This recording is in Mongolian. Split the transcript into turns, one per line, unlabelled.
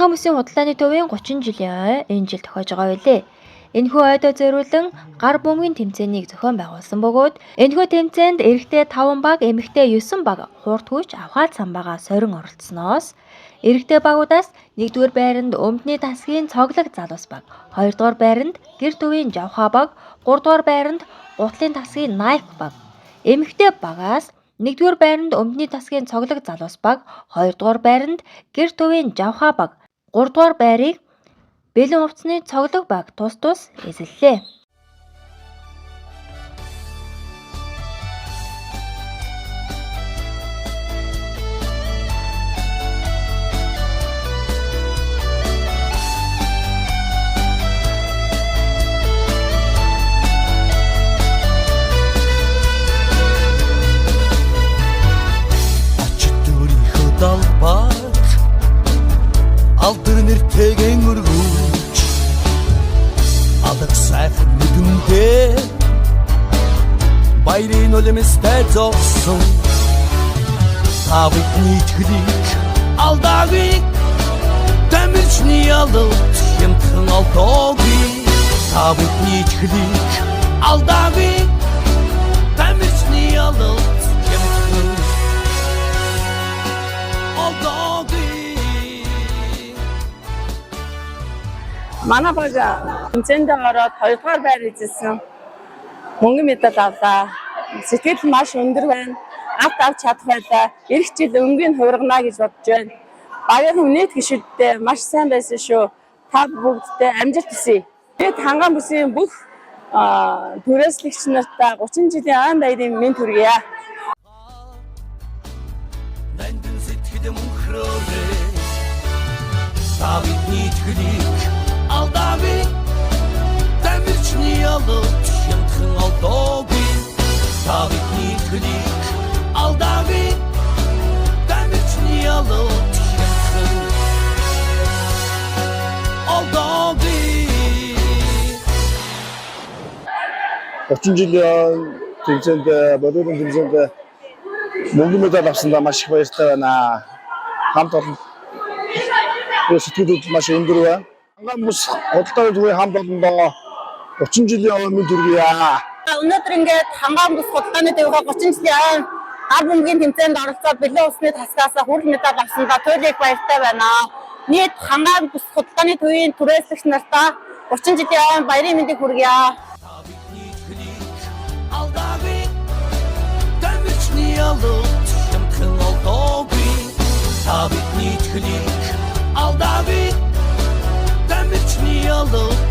Ханган бүсийн худалдааны төвийн 30 жилийн ой энэ жил тохиож байгаа билээ. Энэхүү ойдоо зориулан гар бөмбөгийн тэмцээнийг зохион байгуулсан бөгөөд энэхүү тэмцээнд эрэгтэй 5 баг, эмэгтэй 9 баг хууртгүйч авхаад самбаага сорин оролцсноос эрэгтэй багуудаас 1-р байранд өмдний тасгийн цоглог залуус баг, 2-р байранд гэр төвийн жавхаа баг, 3-р байранд гутлын тасгийн найк баг, эмэгтэй багаас 1-р байранд өмдний тасгийн цоглог залуус баг, 2-р байранд гэр төвийн жавхаа баг, 3-р байрыг бэлэн хувцсны цоглог баг тус тус эзэллээ.
Алдар нэртэйгэн өргөж алах сайхан нүдүндээ баярын үлэмстэй зогсон тавитны ичгэлийг алдаагүй тамирчны ялалт хямдхан алдаагүй тавитны ичгэлийг алдаагүй тамирчны ялалт хямдхан алдаагүй.
Манай баг тэмцээндээ ороод 2-р байр эзэлсэн. Мөнгөн медаль авлаа. Сэтгэл маш өндөр байна. Авч чадах байлаа. Ирэх жил өнгийн хувиргана гэж бодож байна. Багийн нийт гишүүдтэй маш сайн байсан шүү. Та бүгдтэй амжилт хүсье. Бид Ханган бүсийн бүх түрээслэгч нартаа 30 жилийн айн баярын мэнд хүргье.
Нандин сэтгэл мөнхрөөрэй. Тавитны ичгэлийг алдаагүй тамирчны ялалт хямдхан алдаагүй тавитны ичгэлийг алдаагүй тамирчны ялалт хямдхан алдаагүй.
30 жилийн тэмцээнд бодолын тэмцээнд мөнгөн медаль авсандаа маш их баяртай байна. Хамт олон сэтгэлд маш өндөр байна. Ханган бүс худалдааны төвийн хамт олондоо 30 жилийн өмнө төргийа.
Өнөөдөр ингээд Ханган бүс худалдааны төвийнхөө 30 жилийн гар бөмбөгийн тэмцээнд оролцоод бэлэн усны тасгаас хүрэл медаль авсандаа туйлыг баяртай байна. Нийт Ханган бүс худалдааны төвийн түрээслэгч нартаа 30 жилийн баярын мэндийг хүргье.
Алдаагүй тамирчны ялалт хямдхан алдаагүй тавитны ичгэлийг алдаагүй тамирчны ялалт